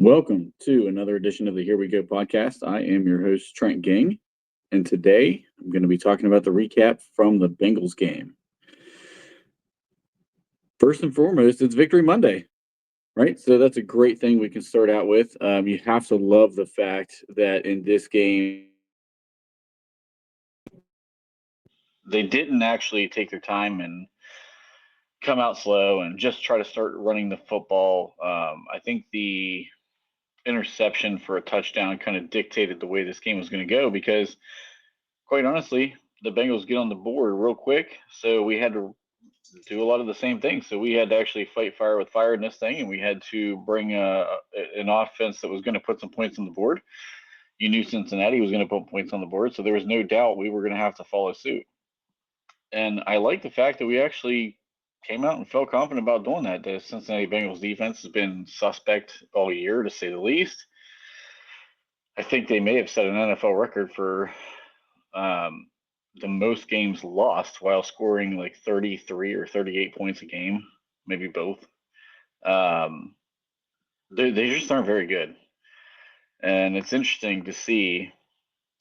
Welcome to another edition of the Here We Go podcast. I am your host, Trent Ging, and today I'm going to be talking about the recap from the Bengals game. First and foremost, it's Victory Monday, right? So that's a great thing we can start out with. You have to love the fact that in this game, they didn't actually take their time and come out slow and just try to start running the football. I think the interception for a touchdown kind of dictated the way this game was going to go because, quite honestly, the Bengals get on the board real quick, so we had to do a lot of the same things. So we had to actually fight fire with fire in this thing, and we had to bring an offense that was going to put some points on the board. You knew Cincinnati was going to put points on the board, so there was no doubt we were going to have to follow suit. And I like the fact that we actually came out and felt confident about doing that. The Cincinnati Bengals defense has been suspect all year, to say the least. I think they may have set an NFL record for the most games lost while scoring like 33 or 38 points a game, maybe both. Um, they just aren't very good. And it's interesting to see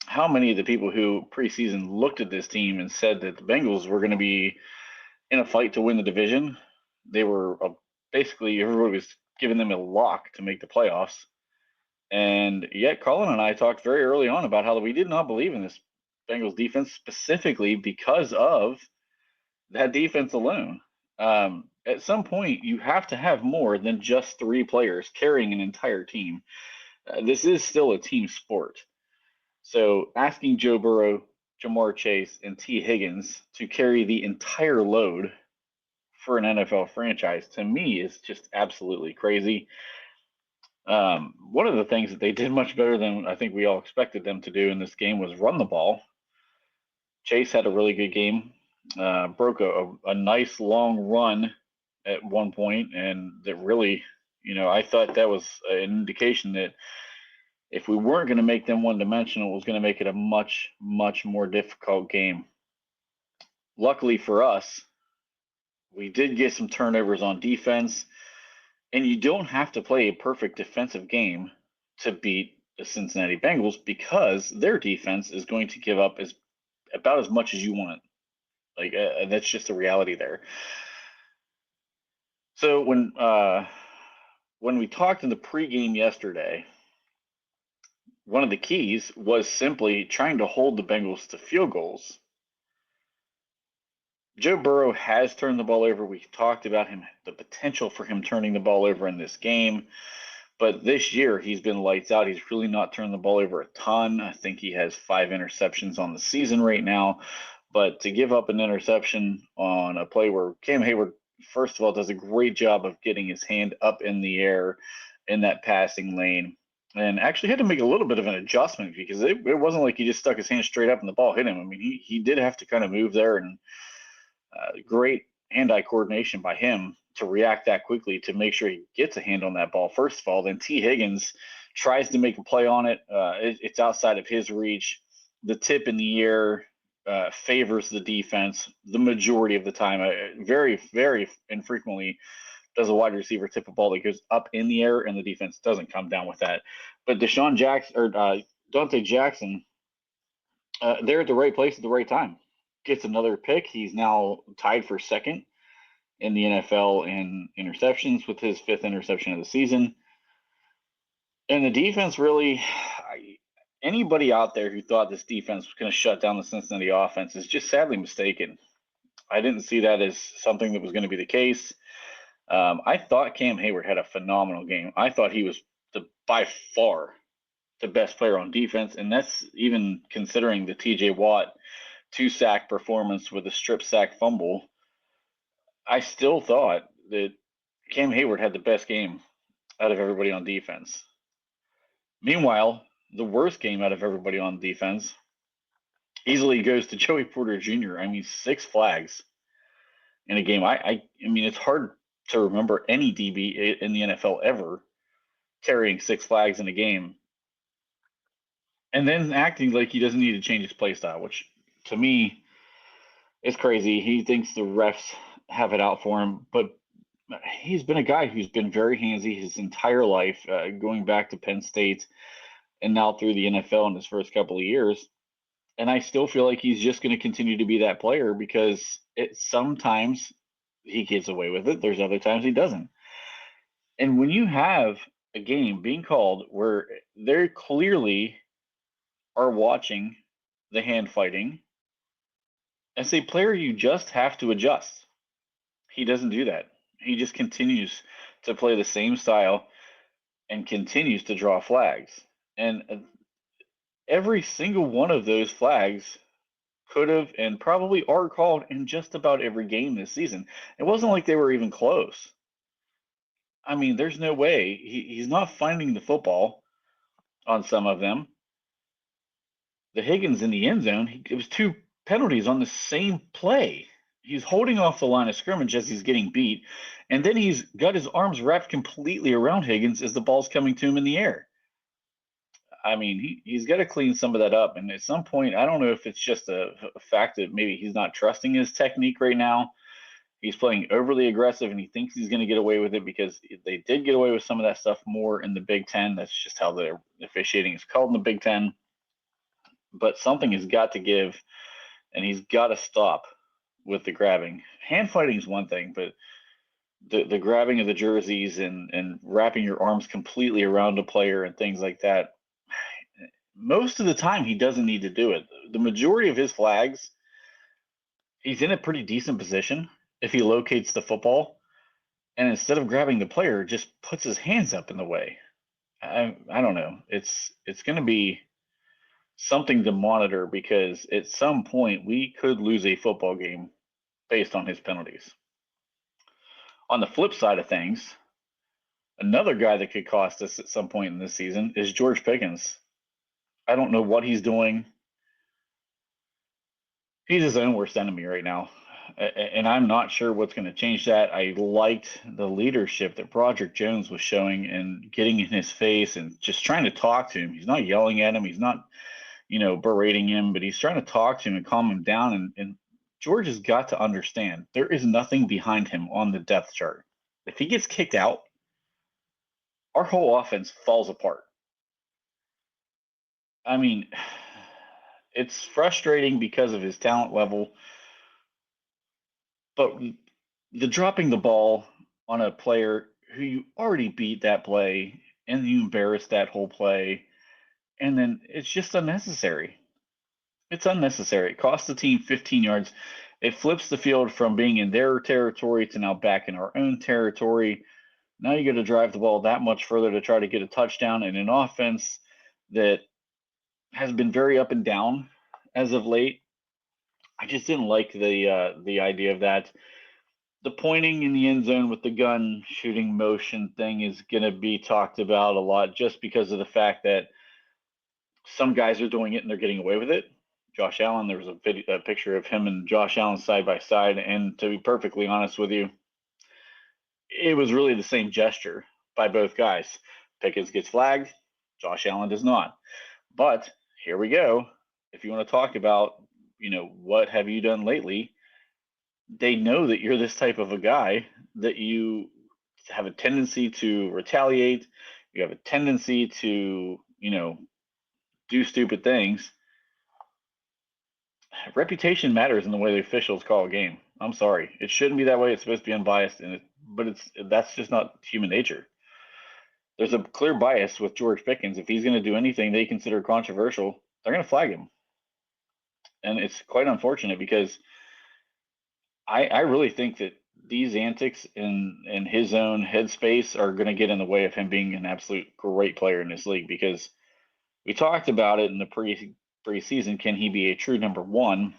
how many of the people who preseason looked at this team and said that the Bengals were going to be in a fight to win the division. They were basically everybody was giving them a lock to make the playoffs. And yet, Colin and I talked very early on about how we did not believe in this Bengals defense specifically because of that defense alone. At some point, you have to have more than just three players carrying an entire team. This is still a team sport. So asking Joe Burrow, Jamar Chase, and T. Higgins to carry the entire load for an NFL franchise to me is just absolutely crazy. One of the things that they did much better than I think we all expected them to do in this game was run the ball. Chase had a really good game, broke a nice long run at one point, and that really, I thought that was an indication that if we weren't going to make them one dimensional, it was going to make it a much, much more difficult game. Luckily for us, we did get some turnovers on defense, and you don't have to play a perfect defensive game to beat the Cincinnati Bengals because their defense is going to give up about as much as you want. Like that's just the reality there. So when we talked in the pregame yesterday, one of the keys was simply trying to hold the Bengals to field goals. Joe Burrow has turned the ball over. We talked about him, the potential for him turning the ball over in this game. But this year, he's been lights out. He's really not turned the ball over a ton. I think he has 5 interceptions on the season right now. But to give up an interception on a play where Cam Hayward, first of all, does a great job of getting his hand up in the air in that passing lane, and actually had to make a little bit of an adjustment because it wasn't like he just stuck his hand straight up and the ball hit him. I mean, he did have to kind of move there, and great hand-eye coordination by him to react that quickly to make sure he gets a hand on that ball, first of all. Then T. Higgins tries to make a play on it. It's outside of his reach. The tip in the air favors the defense the majority of the time. Very, very infrequently does a wide receiver tip a ball that goes up in the air and the defense doesn't come down with that. But Deshaun Jackson or Dante Jackson, they're at the right place at the right time. Gets another pick. He's now tied for second in the NFL in interceptions with his 5th interception of the season. And the defense really, anybody out there who thought this defense was going to shut down the Cincinnati offense is just sadly mistaken. I didn't see that as something that was going to be the case. I thought Cam Hayward had a phenomenal game. I thought he was by far the best player on defense, and that's even considering the TJ Watt 2-sack performance with a strip sack fumble. I still thought that Cam Hayward had the best game out of everybody on defense. Meanwhile, the worst game out of everybody on defense easily goes to Joey Porter Jr. I mean, 6 flags in a game. I mean, it's hard to remember any DB in the NFL ever carrying 6 flags in a game and then acting like he doesn't need to change his play style, which to me is crazy. He thinks the refs have it out for him, but he's been a guy who's been very handsy his entire life, going back to Penn State and now through the NFL in his first couple of years. And I still feel like he's just going to continue to be that player because sometimes he gets away with it. There's other times he doesn't. And when you have a game being called where they clearly are watching the hand fighting, as a player, you just have to adjust. He doesn't do that. He just continues to play the same style and continues to draw flags. And every single one of those flags could have and probably are called in just about every game this season. It wasn't like they were even close. I mean, there's no way he's not finding the football on some of them. The Higgins in the end zone, it was two penalties on the same play. He's holding off the line of scrimmage as he's getting beat, and then he's got his arms wrapped completely around Higgins as the ball's coming to him in the air. I mean, he's got to clean some of that up. And at some point, I don't know if it's just a fact that maybe he's not trusting his technique right now. He's playing overly aggressive and he thinks he's going to get away with it because they did get away with some of that stuff more in the Big Ten. That's just how the officiating is called in the Big Ten. But something has got to give, and he's got to stop with the grabbing. Hand fighting is one thing, but the grabbing of the jerseys and wrapping your arms completely around a player and things like that, most of the time he doesn't need to do it. The majority of his flags, he's in a pretty decent position if he locates the football, and instead of grabbing the player, just puts his hands up in the way. I don't know. It's going to be something to monitor because at some point we could lose a football game based on his penalties. On the flip side of things, another guy that could cost us at some point in this season is George Pickens. I don't know what he's doing. He's his own worst enemy right now. And I'm not sure what's going to change that. I liked the leadership that Broderick Jones was showing and getting in his face and just trying to talk to him. He's not yelling at him. He's not, berating him, but he's trying to talk to him and calm him down. And George has got to understand there is nothing behind him on the depth chart. If he gets kicked out, our whole offense falls apart. I mean, it's frustrating because of his talent level, but the dropping the ball on a player who you already beat that play and you embarrass that whole play, and then it's just unnecessary. It's unnecessary. It costs the team 15 yards. It flips the field from being in their territory to now back in our own territory. Now you got to drive the ball that much further to try to get a touchdown in an offense that has been very up and down as of late. I just didn't like the idea of that. The pointing in the end zone with the gun shooting motion thing is going to be talked about a lot just because of the fact that some guys are doing it and they're getting away with it. Josh Allen, there was a picture of him and Josh Allen side by side, and to be perfectly honest with you, it was really the same gesture by both guys. Pickens gets flagged, Josh Allen does not. But here we go. If you want to talk about, what have you done lately? They know that you're this type of a guy, that you have a tendency to retaliate. You have a tendency to, do stupid things. Reputation matters in the way the officials call a game. I'm sorry, it shouldn't be that way. It's supposed to be unbiased, but that's just not human nature. There's a clear bias with George Pickens. If he's going to do anything they consider controversial, they're going to flag him, and it's quite unfortunate because I really think that these antics in his own headspace are going to get in the way of him being an absolute great player in this league. Because we talked about it in the preseason. Can he be a true number one?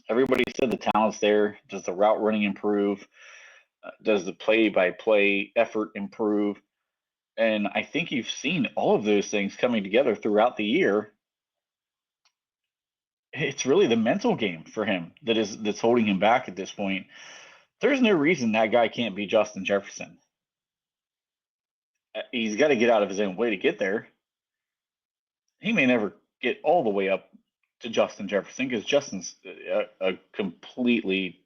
Everybody said the talent's there. Does the route running improve? Does the play-by-play effort improve? And I think you've seen all of those things coming together throughout the year. It's really the mental game for him that's holding him back at this point. There's no reason that guy can't be Justin Jefferson. He's got to get out of his own way to get there. He may never get all the way up to Justin Jefferson because Justin's a completely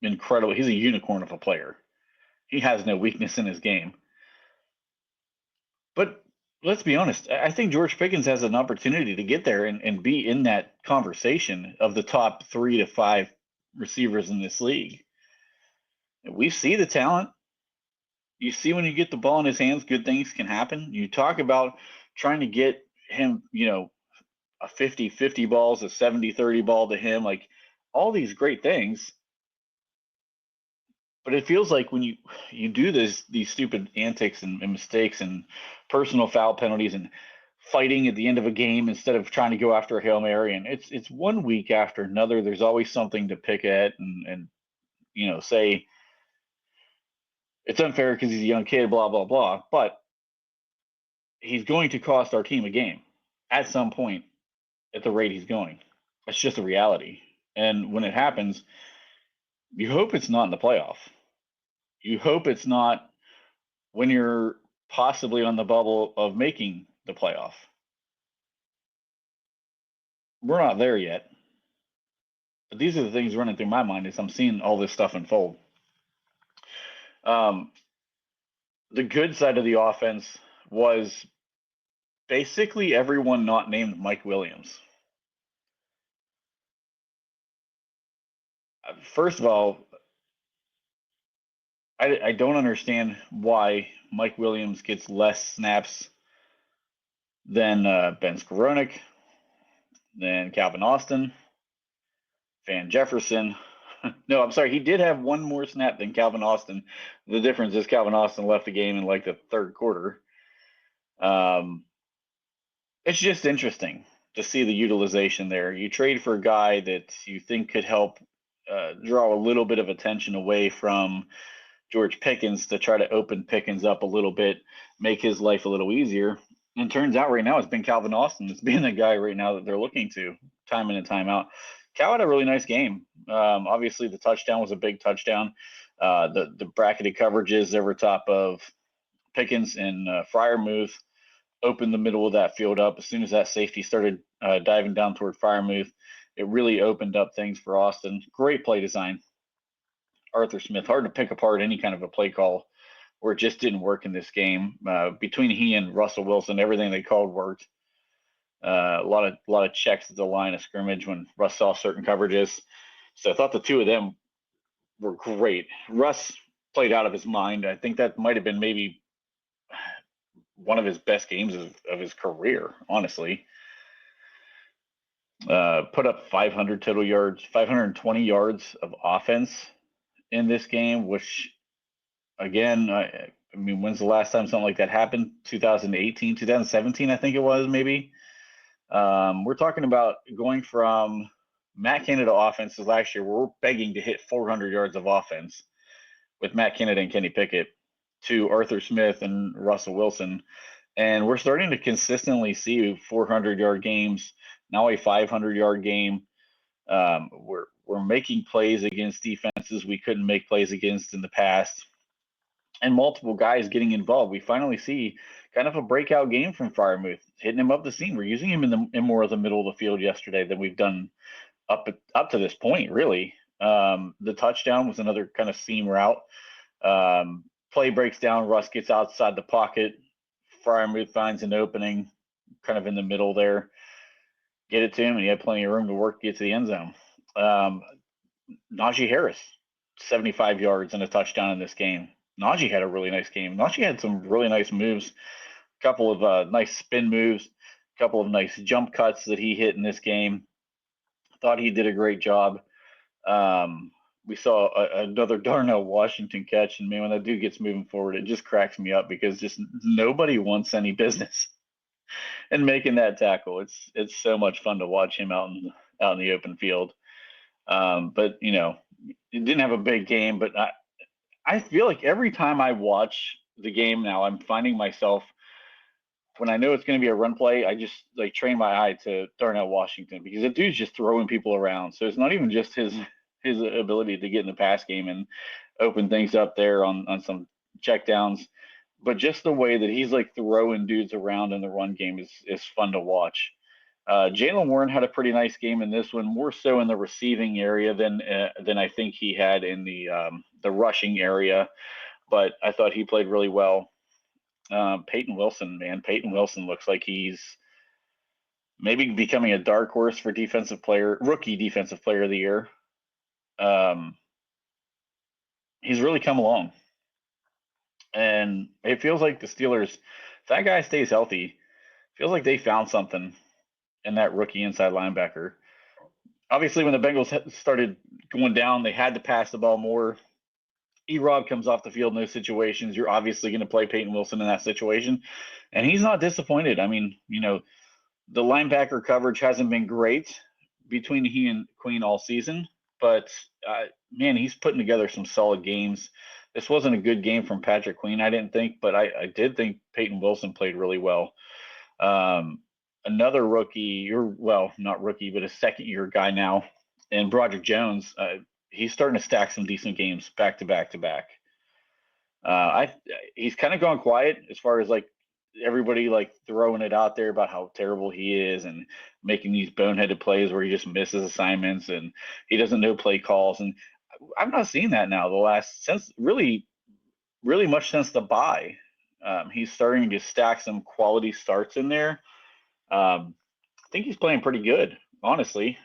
incredible. He's a unicorn of a player. He has no weakness in his game. But let's be honest, I think George Pickens has an opportunity to get there and be in that conversation of the top 3 to 5 receivers in this league. We see the talent. You see when you get the ball in his hands, good things can happen. You talk about trying to get him, a 50-50 balls, a 70-30 ball to him, like all these great things. But it feels like when you do these stupid antics and mistakes and personal foul penalties and fighting at the end of a game instead of trying to go after a Hail Mary, and it's one week after another, there's always something to pick at and say it's unfair because he's a young kid, blah blah blah. But he's going to cost our team a game at some point at the rate he's going. It's just a reality. And when it happens, you hope it's not in the playoff. You hope it's not when you're possibly on the bubble of making the playoff. We're not there yet. But these are the things running through my mind as I'm seeing all this stuff unfold. Um, the good side of the offense was basically everyone not named Mike Williams. First of all, I don't understand why Mike Williams gets less snaps than Ben Skowronek, than Calvin Austin, Van Jefferson. No, I'm sorry. He did have one more snap than Calvin Austin. The difference is Calvin Austin left the game in like the third quarter. It's just interesting to see the utilization there. You trade for a guy that you think could help draw a little bit of attention away from George Pickens to try to open Pickens up a little bit, make his life a little easier. And it turns out right now it's been Calvin Austin that's being the guy right now that they're looking to time in and time out. Cal had a really nice game. Obviously, the touchdown was a big touchdown. The bracketed coverages over top of Pickens and Freiermuth opened the middle of that field up. As soon as that safety started diving down toward Freiermuth, it really opened up things for Austin. Great play design. Arthur Smith, hard to pick apart any kind of a play call where it just didn't work in this game. Between he and Russell Wilson, everything they called worked. A lot of checks at the line of scrimmage when Russ saw certain coverages. So I thought the two of them were great. Russ played out of his mind. I think that might have been maybe one of his best games of his career, honestly. Put up 500 total yards, 520 yards of offense in this game, which, again, I mean, when's the last time something like that happened? 2018, 2017, I think it was, maybe. We're talking about going from Matt Canada offenses last year, where we're begging to hit 400 yards of offense with Matt Canada and Kenny Pickett, to Arthur Smith and Russell Wilson. And we're starting to consistently see 400-yard games, now a 500-yard game. We're making plays against defenses we couldn't make plays against in the past, and multiple guys getting involved. We finally see kind of a breakout game from Freiermuth, hitting him up the seam. We're using him in more of the middle of the field yesterday than we've done up to this point, really. The touchdown was another kind of seam route. Play breaks down. Russ gets outside the pocket. Freiermuth finds an opening kind of in the middle there. Get it to him, and he had plenty of room to work to get to the end zone. Najee Harris, 75 yards and a touchdown in this game. Najee had a really nice game. Najee had some really nice moves, a couple of nice spin moves, a couple of nice jump cuts that he hit in this game. Thought he did a great job. We saw another Darnell Washington catch, and man, when that dude gets moving forward, it just cracks me up because just nobody wants any business in making that tackle. It's so much fun to watch him out in the open field. But it didn't have a big game, but I feel like every time I watch the game now, I'm finding myself, when I know it's going to be a run play, I just like train my eye to Darnell Washington, because the dude's just throwing people around. So it's not even just his ability to get in the pass game and open things up there on some checkdowns, but just the way that he's like throwing dudes around in the run game is fun to watch. Jaylen Warren had a pretty nice game in this one, more so in the receiving area than I think he had in the rushing area. but I thought he played really well. Peyton Wilson, man, Peyton Wilson looks like he's maybe becoming a dark horse for rookie defensive player of the year. Um, he's really come along, and it feels like the Steelers, if that guy stays healthy, feels like they found something in that rookie inside linebacker. Obviously, when the Bengals started going down, they had to pass the ball more. Rob comes off the field in those situations. You're obviously going to play Peyton Wilson in that situation, and he's not disappointed. I mean, the linebacker coverage hasn't been great between he and Queen all season, but man, he's putting together some solid games. This wasn't a good game from Patrick Queen, I didn't think, but I did think Peyton Wilson played really well. Another rookie, well, not rookie, but a second-year guy now, and Broderick Jones. He's starting to stack some decent games back to back to back. He's kind of gone quiet as far as like everybody like throwing it out there about how terrible he is and making these boneheaded plays where he just misses assignments and he doesn't know play calls. And I'm not seeing that now. Since really much since the bye, he's starting to stack some quality starts in there. I think he's playing pretty good, honestly.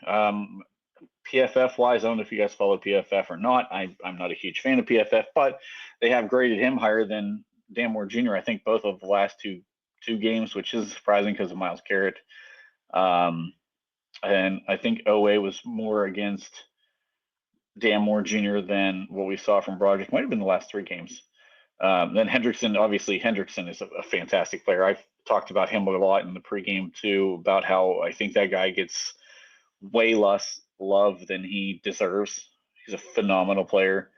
PFF wise, I don't know if you guys follow PFF or not. I'm not a huge fan of PFF, but they have graded him higher than Dan Moore Jr. I think both of the last two games, which is surprising because of Myles Garrett. And I think OA was more against Dan Moore Jr. than what we saw from Broderick. Might have been the last three games. Then Hendrickson, obviously Hendrickson is a fantastic player. I've talked about him a lot in the pregame too, about how I think that guy gets way less love than he deserves. He's a phenomenal player.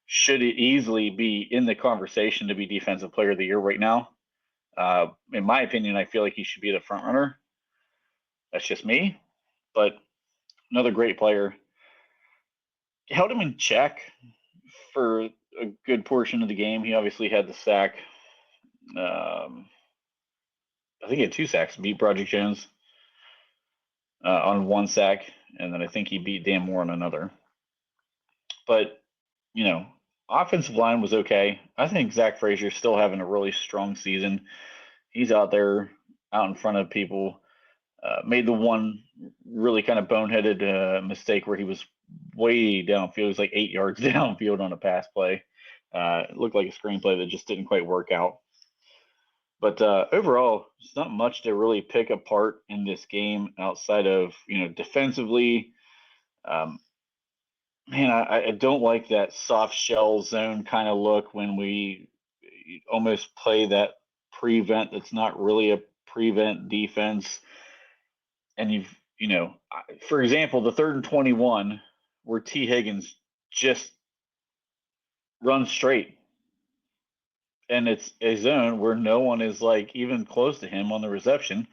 Should easily be in the conversation to be defensive player of the year right now. In my opinion, I feel like he should be the front runner. That's just me, but another great player. Held him in check for a good portion of the game. He obviously had the sack. I think he had 2 sacks, beat Broderick Jones on 1 sack, and then I think he beat Dan Moore on another. But, offensive line was okay. I think Zach Frazier's still having a really strong season. He's out there, out in front of people. Made the one really kind of boneheaded mistake where he was way downfield. He was like 8 yards downfield on a pass play. It looked like a screenplay that just didn't quite work out. But overall, it's not much to really pick apart in this game outside of, defensively. Man, I don't like that soft shell zone kind of look when we almost play that prevent that's not really a prevent defense. And for example, the 3rd and 21 where T. Higgins just runs straight. And it's a zone where no one is like even close to him on the reception.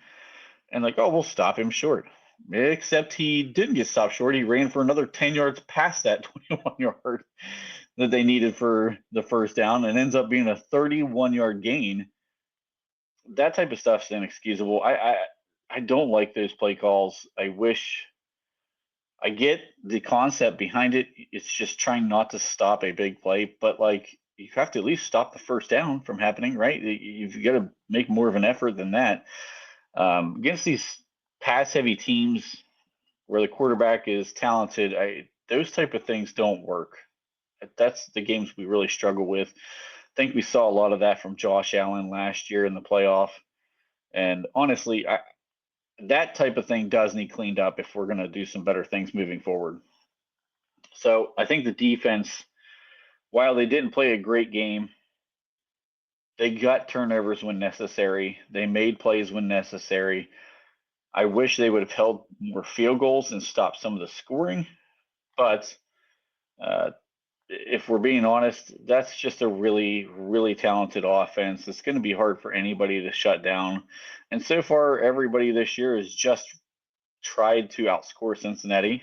And like, oh, we'll stop him short. Except he didn't get stopped short. He ran for another 10 yards past that 21 yard that they needed for the first down and ends up being a 31-yard gain. That type of stuff's inexcusable. I don't like those play calls. I get the concept behind it. It's just trying not to stop a big play, but like you have to at least stop the first down from happening, right? You've got to make more of an effort than that. Against these pass-heavy teams where the quarterback is talented, those type of things don't work. That's the games we really struggle with. I think we saw a lot of that from Josh Allen last year in the playoff. And honestly, that type of thing does need cleaned up if we're going to do some better things moving forward. So I think the defense, while they didn't play a great game, they got turnovers when necessary. They made plays when necessary. I wish they would have held more field goals and stopped some of the scoring. But if we're being honest, that's just a really, really talented offense. It's going to be hard for anybody to shut down. And so far, everybody this year has just tried to outscore Cincinnati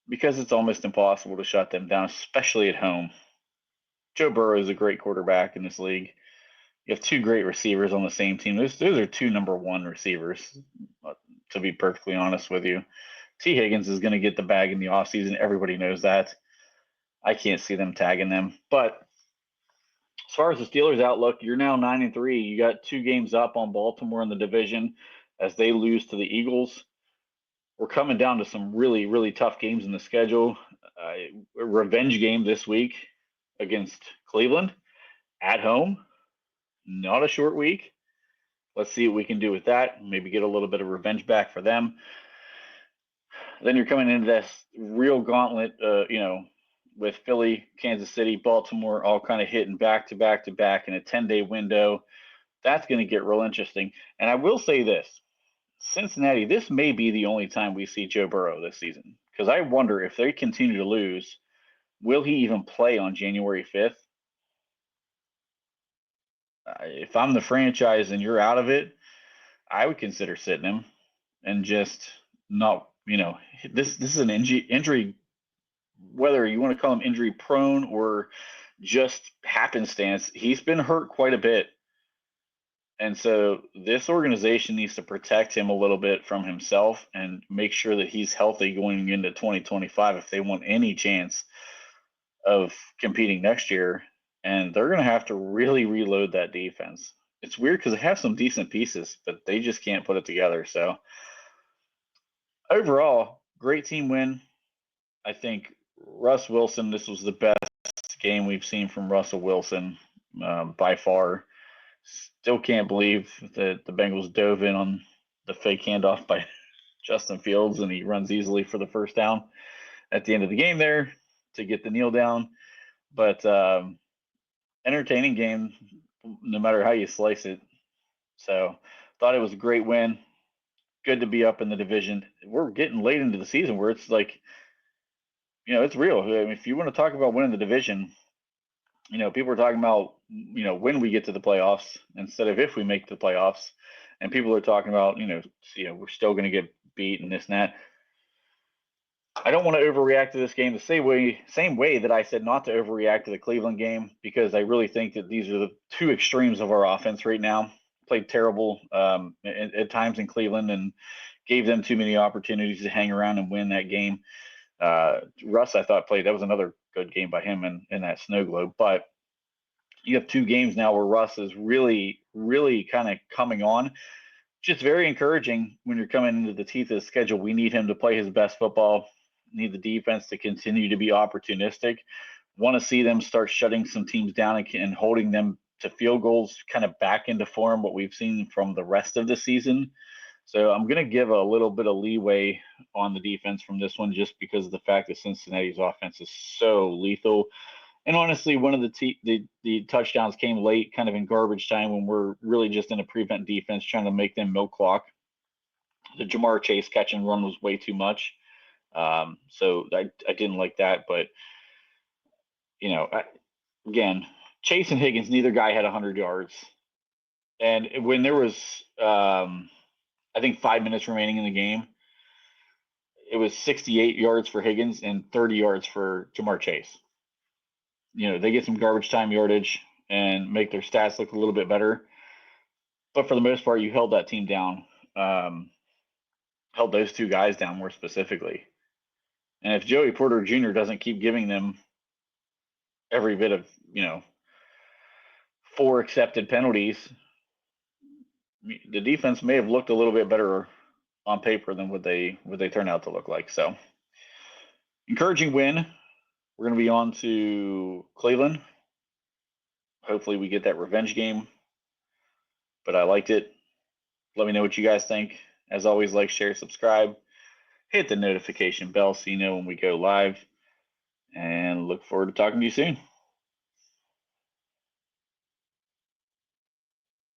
because it's almost impossible to shut them down, especially at home. Joe Burrow is a great quarterback in this league. You have 2 great receivers on the same team. Those are 2 number 1 receivers, to be perfectly honest with you. T. Higgins is going to get the bag in the offseason. Everybody knows that. I can't see them tagging them. But far as the Steelers' outlook, you're now 9-3. You got 2 games up on Baltimore in the division as they lose to the Eagles. We're coming down to some really, really tough games in the schedule. A revenge game this week against Cleveland at home. Not a short week. Let's see what we can do with that. Maybe get a little bit of revenge back for them. Then you're coming into this real gauntlet, with Philly, Kansas City, Baltimore, all kind of hitting back to back to back in a 10-day window. That's going to get real interesting. And I will say this, Cincinnati, this may be the only time we see Joe Burrow this season, because I wonder if they continue to lose, will he even play on January 5th? If I'm the franchise and you're out of it, I would consider sitting him and just not, this is an injury, whether you want to call him injury prone or just happenstance, he's been hurt quite a bit. And so this organization needs to protect him a little bit from himself and make sure that he's healthy going into 2025 if they want any chance of competing next year. And they're going to have to really reload that defense. It's weird because they have some decent pieces, but they just can't put it together. So overall, great team win. I think Russ Wilson, this was the best game we've seen from Russell Wilson by far. Still can't believe that the Bengals dove in on the fake handoff by Justin Fields, and he runs easily for the first down at the end of the game there to get the kneel down. But entertaining game, no matter how you slice it. So thought it was a great win. Good to be up in the division. We're getting late into the season where it's like, it's real. I mean, if you want to talk about winning the division, people are talking about, when we get to the playoffs instead of if we make the playoffs. And people are talking about, we're still going to get beat and this and that. I don't want to overreact to this game the same way that I said not to overreact to the Cleveland game, because I really think that these are the two extremes of our offense right now. Played terrible at times in Cleveland and gave them too many opportunities to hang around and win that game. Russ, I thought, that was another good game by him in that snow globe. But you have 2 games now where Russ is really, really kind of coming on. Just very encouraging when you're coming into the teeth of the schedule. We need him to play his best football. Need the defense to continue to be opportunistic. Want to see them start shutting some teams down and holding them to field goals, kind of back into form, what we've seen from the rest of the season. So I'm going to give a little bit of leeway on the defense from this one, just because of the fact that Cincinnati's offense is so lethal. And honestly, one of the touchdowns came late, kind of in garbage time, when we're really just in a prevent defense trying to make them milk clock. The Jamar Chase catch and run was way too much. So I didn't like that. But, again, Chase and Higgins, neither guy had 100 yards. And when there was, I think, 5 minutes remaining in the game, it was 68 yards for Higgins and 30 yards for Jamar Chase. They get some garbage time yardage and make their stats look a little bit better. But for the most part, you held that team down, held those 2 guys down more specifically. And if Joey Porter Jr. doesn't keep giving them every bit of, 4 accepted penalties, the defense may have looked a little bit better on paper than what they turn out to look like. So encouraging win. We're going to be on to Cleveland. Hopefully we get that revenge game. But I liked it. Let me know what you guys think. As always, like, share, subscribe. Hit the notification bell so you know when we go live. And look forward to talking to you soon.